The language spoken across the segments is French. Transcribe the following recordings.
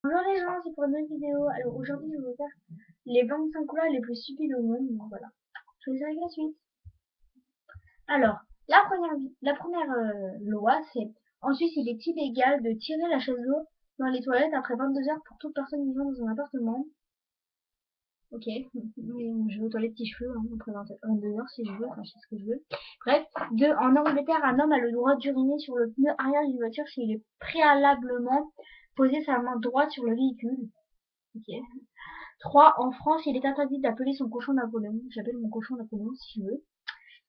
Bonjour les gens, c'est pour une nouvelle vidéo. Alors aujourd'hui, je vais vous faire les 25 couleurs les plus stupides au monde. Donc voilà, je vous laisse avec la suite. Alors, la première loi, c'est en Suisse, il est illégal de tirer la chaise d'eau dans les toilettes après 22 heures pour toute personne vivant dans un appartement. Ok, mais je vais aux toilettes si je veux, hein, après 22 heures si je veux, enfin je sais ce que je veux. Bref, deux, en Angleterre, un homme a le droit d'uriner sur le pneu arrière d'une voiture s'il est préalablement posé sa main droite sur le véhicule. Ok. 3. En France, il est interdit d'appeler son cochon Napoléon. J'appelle mon cochon Napoléon si je veux.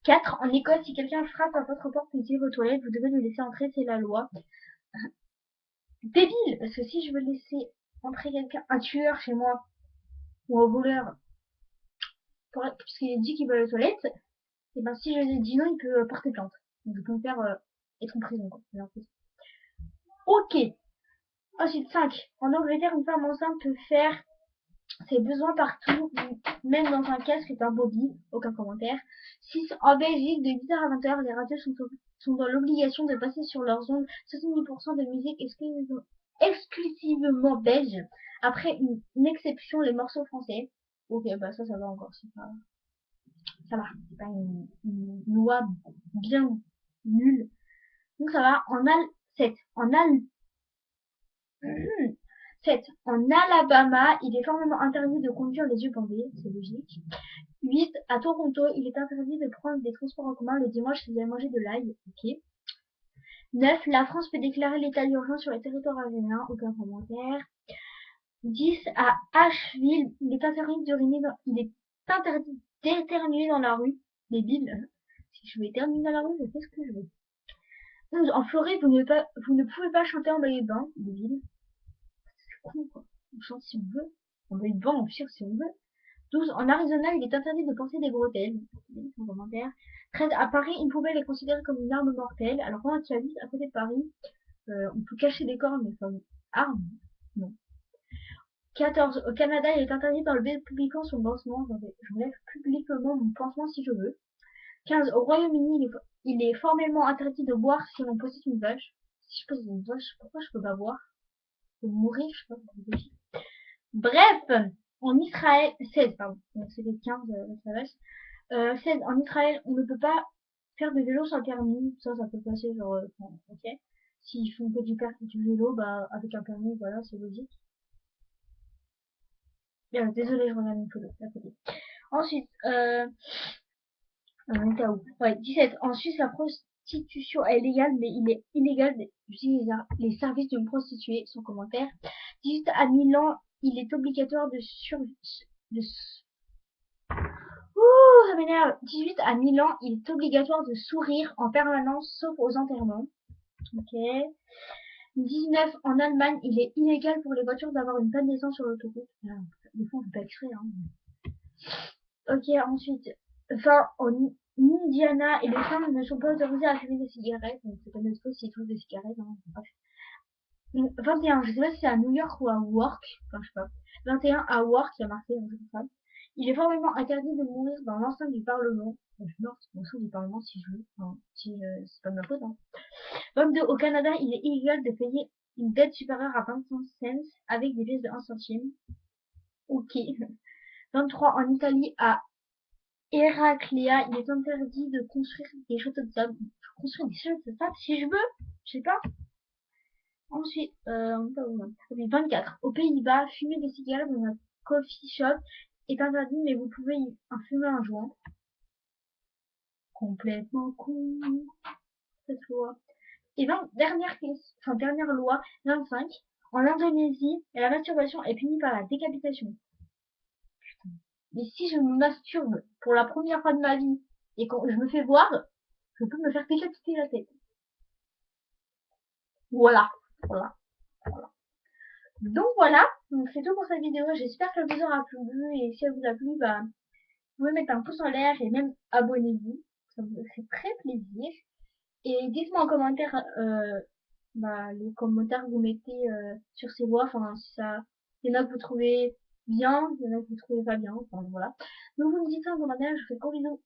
4. En Écosse, si quelqu'un frappe à votre porte et tire aux toilettes, vous devez le laisser entrer, c'est la loi. Débile, parce que si je veux laisser entrer quelqu'un, un tueur chez moi, ou un voleur, puisqu'il dit qu'il va aux toilettes, et ben si je lui dis non, il peut porter plainte. Donc je peux me faire être en prison, quoi. Ok. Ensuite, 5. En Angleterre, une femme enceinte peut faire ses besoins partout, même dans un casque est un bobby, aucun commentaire. 6. En Belgique, de 8h à 20h, les radios sont dans l'obligation de passer sur leurs ondes 70% de musique exclusivement belge. Après une exception, les morceaux français. Ok, bah ça va encore, ça va. C'est pas une loi bien nulle. Donc ça va. 7. 7. En Alabama, il est formellement interdit de conduire les yeux bandés, c'est logique. 8. À Toronto, il est interdit de prendre des transports en commun le dimanche si vous avez mangé de l'ail. Ok. 9. La France peut déclarer l'état d'urgence sur le territoire algérien. Aucun commentaire. 10. À Asheville, il est interdit d'éternuer dans la rue. Débile. Si je veux éternuer dans la rue, je fais ce que je veux. 11. En Floride, vous ne pouvez pas chanter en maillot de bain. Débile. C'est con, quoi. On chante si on veut. En maillot de bain, on chante si on veut. 12. En Arizona, il est interdit de porter des bretelles. Sans commentaire. 13. À Paris, une poubelle est considérée comme une arme mortelle. Alors quand tu habites à côté de Paris, on peut cacher des corps, mais comme arme, non. 14. Au Canada, il est interdit d'enlever publiquement son pansement. J'enlève publiquement mon pansement si je veux. 15. Au Royaume-Uni, il est formellement interdit de boire si on possède une vache. Si je possède une vache, pourquoi je peux pas boire? Je peux mourir, je sais pas. Bref, en Israël, 16, pardon. C'était 15, la vache. 16. En Israël, on ne peut pas faire de vélo sans permis. Ça peut passer, genre, ok. S'ils font que du vélo, bah, avec un permis, voilà, c'est logique. Désolé, je regarde une photo à côté. Ensuite, on était où? Ouais, 17. En Suisse, la prostitution est légale, mais il est illégal d'utiliser les services d'une prostituée, sans commentaire. 18. À Milan, il est obligatoire de Ouh, ça m'énerve. 18. À Milan, il est obligatoire de sourire en permanence, sauf aux enterrements. Ok. 19. En Allemagne, il est illégal pour les voitures d'avoir une panne d'essence sur l'autoroute. Ah, des fois, on fait pas exprès, hein. Ok, ensuite. Enfin, en Indiana, et les femmes ne sont pas autorisées à fumer des cigarettes. Donc, c'est pas notre faute s'ils trouvent des cigarettes, hein. Bref. 21. Je sais pas si c'est à New York ou à Work. Enfin, je sais pas. 21. À Work, il y a marqué, donc c'est ça. Il est formellement interdit de mourir dans l'enceinte du Parlement. Je meurs dans l'enceinte du Parlement si je veux. Enfin, si c'est pas de ma faute, hein. 22. Au Canada, il est illégal de payer une dette supérieure à 25 cents avec des pièces de 1 centime. Ok. 23. En Italie, à Héracléa, il est interdit de construire des châteaux de sable. Je construire des châteaux de sable si je veux. Je sais pas. Ensuite, 24. Aux Pays-Bas, fumer des cigarettes dans un coffee shop est interdit, mais vous pouvez y en fumer un joint. Complètement con, cette loi. Et dernière loi, 25. En Indonésie, la masturbation est punie par la décapitation. Mais si je me masturbe pour la première fois de ma vie et quand je me fais voir, je peux me faire décapiter la tête. Voilà. Voilà. Voilà. Donc voilà. Donc c'est tout pour cette vidéo. J'espère que elle vous aura plu. Et si elle vous a plu, bah, vous pouvez mettre un pouce en l'air et même abonnez-vous. Ça me fait très plaisir. Et dites-moi en commentaire bah, les commentaires que vous mettez sur ces voix. Enfin, si ça, il y en a que vous trouvez bien, il y en a que vous trouvez pas bien. Enfin, voilà. Donc vous me dites ça en commentaire. Je vous fais gros bisous.